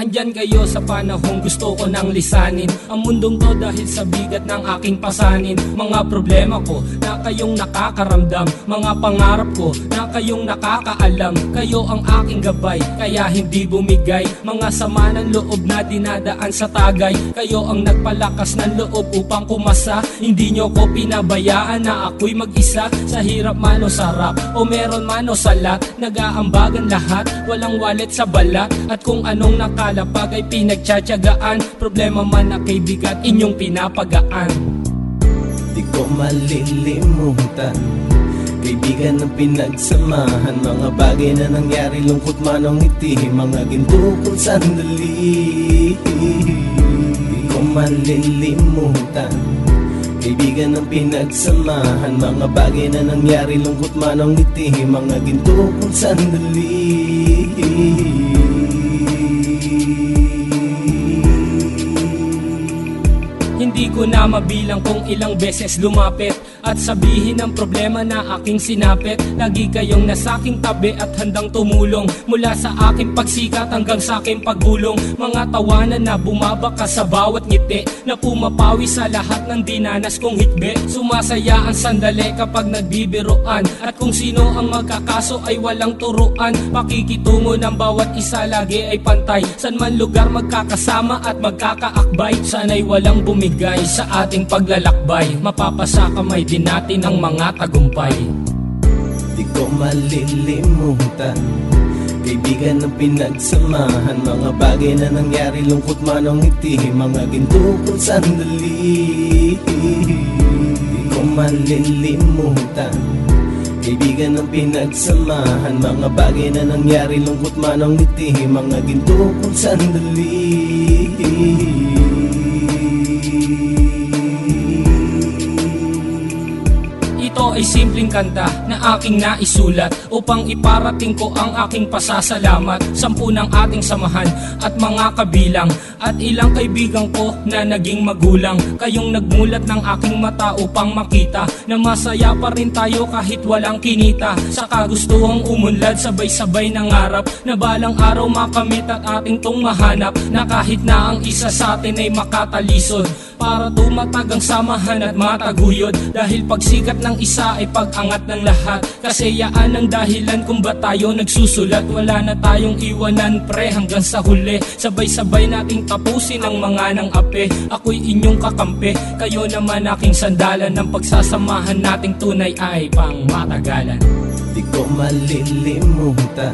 Andyan kayo sa panahong gusto ko nang lisanin ang mundong to dahil sa bigat ng aking pasanin. Mga problema ko na kayong nakakaramdam, mga pangarap ko na kayong nakakaalam. Kayo ang aking gabay, kaya hindi bumigay. Mga sama ng loob na dinadaan sa tagay, kayo ang nagpalakas ng loob upang kumasa. Hindi nyo ko pinabayaan na ako'y mag-isa. Sa hirap man o sarap, o meron man o salat, nag-aambagan lahat, walang wallet sa balat. At kung anong nakalapag ay pinagtsatsagaan, problema man na kay bigat, inyong pinapagaan. Di ko malilimutan, kaibigan ng pinagsamahan, mga bagay na nangyari, lungkot man o ngiti, mga ginto kong sandali. Di ko malilimutan, kaibigan ng pinagsamahan, mga bagay na nangyari, lungkot man o ngiti, mga ginto kong sandali. Hindi ko na mabilang kung ilang beses lumapit at sabihin ang problema na aking sinapit. Lagi kayong nasa aking tabi at handang tumulong, mula sa aking pagsikat hanggang sa aking paggulong. Mga tawanan na bumabaka sa bawat ngiti, na pumapawi sa lahat ng dinanas kong hikbi. Sumasaya ang sandali kapag nagbibiroan, at kung sino ang magkakaso ay walang turuan. Pakikitungo ng bawat isa lagi ay pantay, san man lugar magkakasama at magkakaakbay. Sana'y walang bumigay sa ating paglalakbay, mapapasa kamay din natin ang mga tagumpay. Di ko malilimutan, kaibigan ng pinagsamahan, mga bagay na nangyari, lungkot man o ngiti, mga ginto kong sandali. Di ko malilimutan, kaibigan ng pinagsamahan, mga bagay na nangyari, lungkot man o ngiti, mga ginto kong sandali. Ito ay simpleng kanta na aking naisulat upang iparating ko ang aking pasasalamat. 10 ng ating samahan at mga kabilang, at ilang kaibigan ko na naging magulang. Kayong nagmulat ng aking mata upang makita na masaya pa rin tayo kahit walang kinita. Sa kagustuhang umunlad, sabay-sabay nangarap na balang araw makamit at ating tong mahanap, na kahit na ang isa sa atin ay makatalisod, para tumatag ang samahan at mataguyod. Dahil pagsikat ng isa ay pag-angat ng lahat, kasi yaan ang dahilan kung ba't tayo nagsusulat. Wala na tayong iwanan pre hanggang sa huli, sabay-sabay nating tapusin ang mga nang ape. Ako'y inyong kakampi, kayo naman aking sandalan, ng pagsasamahan nating tunay ay pang matagalan. Di ko malilimutan,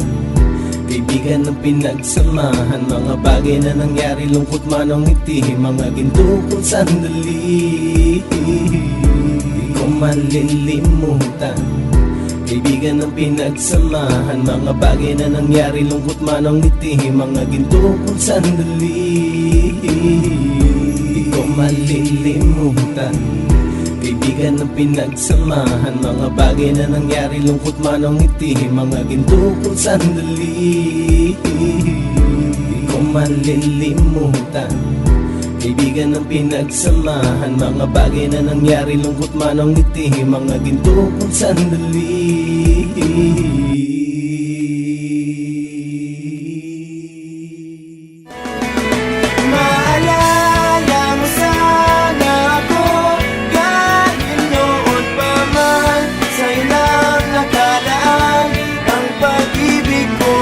kaibigan ng pinagsamahan, mga bagay na nangyari, lungkot man o ngiti, mga ginto kong sandali. Di ko malilimutan, kaibigan ng pinagsamahan, mga bagay na nangyari, lungkot man o ngiti, mga ginto kong sandali. Di ko malilimutan, kaibigan ng pinagsamahan, mga bagay na nangyari, lungkot man o ngiti, mga ginto kong sandali. Di ko malilimutan, kaibigan ng pinagsamahan, mga bagay na nangyari, lungkot man o ngiti, mga ginto kong sandali.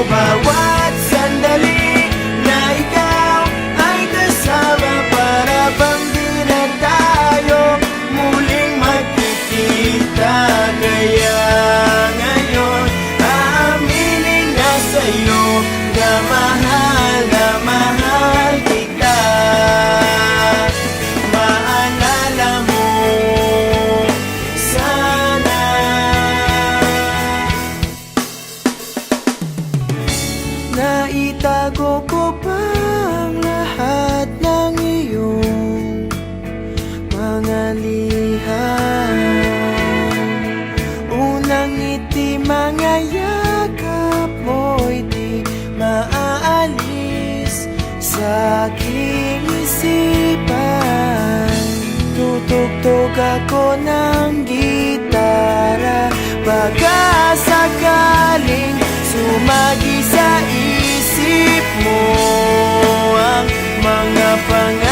Bawat sandali na ikaw ay kasama, para bang di na tayo muling magkikita. Kaya ngayon aaminin na sa'yo na mahal kita. Maalala mo sana, naitago ko pa ang lahat ng iyong mga liham. Unang ngiti, mga yakap mo'y di maaalis sa aking isipan. Tutugtog ako ng gitara, baka sakaling sumagi sa isip mo. mga pangarap